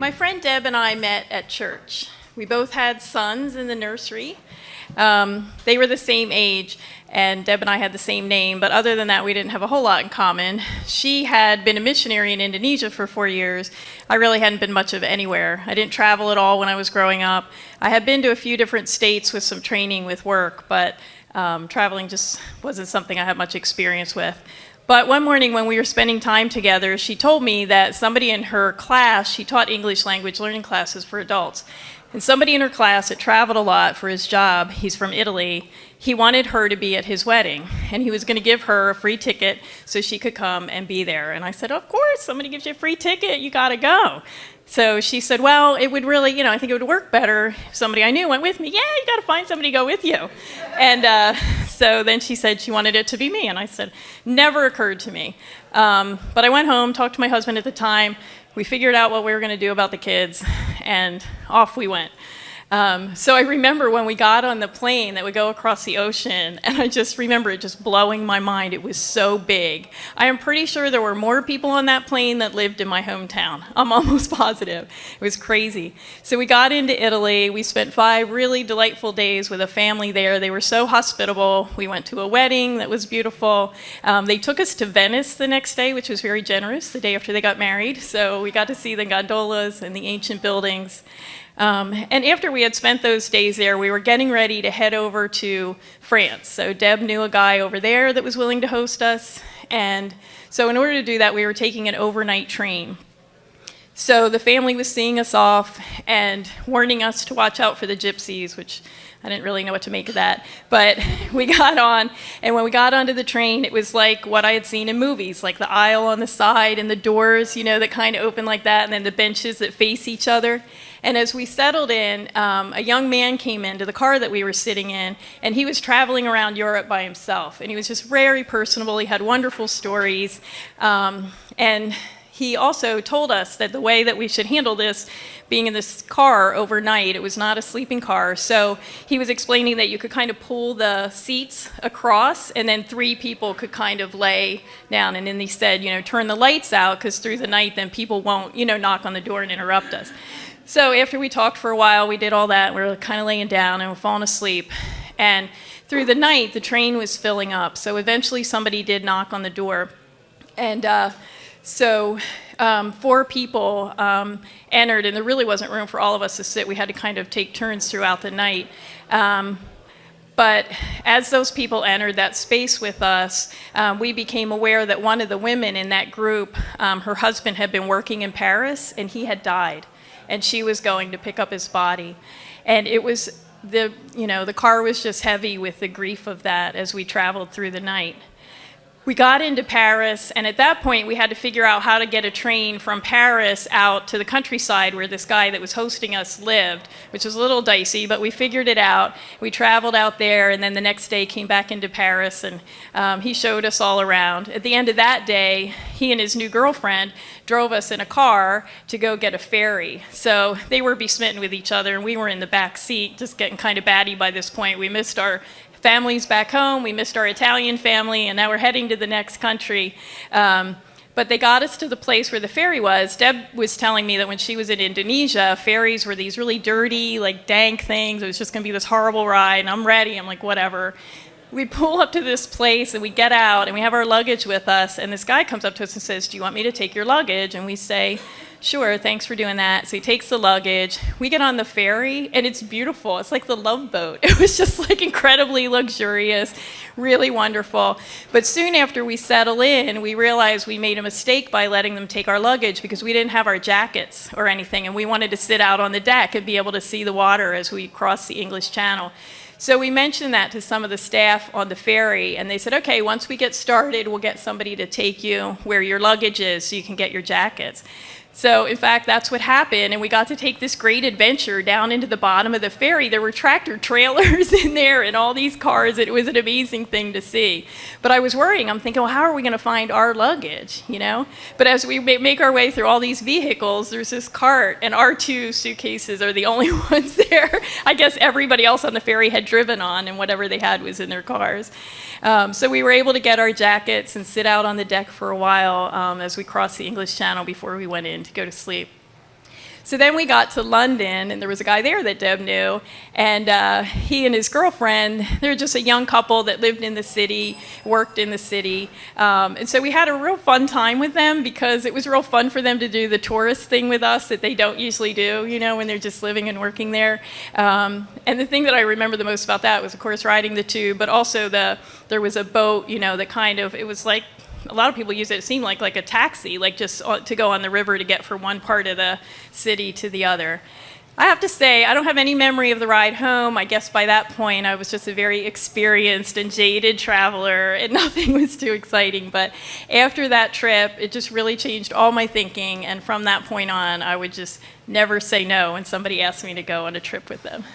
My friend Deb and I met at church. We both had sons in the nursery. They were the same age, and Deb and I had the same name, but other than that, we didn't have a whole lot in common. She had been a missionary in Indonesia for 4 years. I really hadn't been much of anywhere. I didn't travel at all when I was growing up. I had been to a few different states with some training with work, but traveling just wasn't something I had much experience with. But one morning when we were spending time together, she told me that somebody in her class, she taught English language learning classes for adults, and somebody in her class had traveled a lot for his job, he's from Italy, he wanted her to be at his wedding, and he was going to give her a free ticket so she could come and be there. And I said, of course, somebody gives you a free ticket, you got to go. So she said, well, it would really, I think it would work better if somebody I knew went with me. Yeah, you got to find somebody to go with you. And so then she said she wanted it to be me, and I said, never occurred to me. But I went home, talked to my husband at the time, we figured out what we were going to do about the kids, and off we went. So I remember when we got on the plane that would go across the ocean, and I just remember it just blowing my mind. It was so big. I am pretty sure there were more people on that plane that lived in my hometown. I'm almost positive. It was crazy. So we got into Italy. We spent 5 really delightful days with a family there. They were so hospitable. We went to a wedding that was beautiful. They took us to Venice the next day, which was very generous, the day after they got married. So we got to see the gondolas and the ancient buildings. And after we had spent those days there, we were getting ready to head over to France. So Deb knew a guy over there that was willing to host us. And so in order to do that, we were taking an overnight train. So the family was seeing us off and warning us to watch out for the gypsies, which I didn't really know what to make of that. But we got on, and when we got onto the train, it was like what I had seen in movies, like the aisle on the side and the doors, that kind of open like that, and then the benches that face each other. And as we settled in, a young man came into the car that we were sitting in, and he was traveling around Europe by himself. And he was just very personable. He had wonderful stories. And he also told us that the way that we should handle this, being in this car overnight, it was not a sleeping car. So he was explaining that you could kind of pull the seats across, and then 3 people could kind of lay down. And then he said, turn the lights out, because through the night, then people won't, knock on the door and interrupt us. So after we talked for a while, we did all that. We were kind of laying down and we're falling asleep. And through the night, the train was filling up. So eventually somebody did knock on the door. And so 4 people entered, and there really wasn't room for all of us to sit. We had to kind of take turns throughout the night. But as those people entered that space with us, we became aware that one of the women in that group, her husband had been working in Paris, and he had died. And she was going to pick up his body. And it was, the car was just heavy with the grief of that as we traveled through the night. We got into Paris, and at that point we had to figure out how to get a train from Paris out to the countryside where this guy that was hosting us lived, which was a little dicey, but we figured it out. We traveled out there, and then the next day came back into Paris, and he showed us all around. At the end of that day, he and his new girlfriend drove us in a car to go get a ferry. So they were besmitten with each other, and we were in the back seat, just getting kind of batty by this point. We missed our families back home, we missed our Italian family, and now we're heading to the next country. But they got us to the place where the ferry was. Deb was telling me that when she was in Indonesia, ferries were these really dirty, dank things. It was just going to be this horrible ride, and I'm ready. I'm like, whatever. We pull up to this place, and we get out, and we have our luggage with us, and this guy comes up to us and says, do you want me to take your luggage? And we say, sure, thanks for doing that. So he takes the luggage. We get on the ferry, and it's beautiful. It's like the Love Boat. It was just incredibly luxurious, really wonderful. But soon after we settle in, we realized we made a mistake by letting them take our luggage because we didn't have our jackets or anything, and we wanted to sit out on the deck and be able to see the water as we crossed the English Channel. So we mentioned that to some of the staff on the ferry, and they said, okay, once we get started, we'll get somebody to take you where your luggage is so you can get your jackets. So, in fact, that's what happened, and we got to take this great adventure down into the bottom of the ferry. There were tractor trailers in there and all these cars. It was an amazing thing to see. But I was worrying. I'm thinking, well, how are we going to find our luggage, But as we make our way through all these vehicles, there's this cart, and our 2 suitcases are the only ones there. I guess everybody else on the ferry had driven on, and whatever they had was in their cars. So we were able to get our jackets and sit out on the deck for a while as we crossed the English Channel before we went in to go to sleep. So then we got to London, and there was a guy there that Deb knew, and he and his girlfriend, they were just a young couple that lived in the city, worked in the city, and so we had a real fun time with them because it was real fun for them to do the tourist thing with us that they don't usually do, you know, when they're just living and working there. And the thing that I remember the most about that was, of course, riding the tube, but also there was a boat, you know, that kind of, it was like, a lot of people use it, it seemed like a taxi, like just to go on the river to get from one part of the city to the other. I have to say, I don't have any memory of the ride home. I guess by that point, I was just a very experienced and jaded traveler, and nothing was too exciting. But after that trip, it just really changed all my thinking, and from that point on, I would just never say no when somebody asked me to go on a trip with them.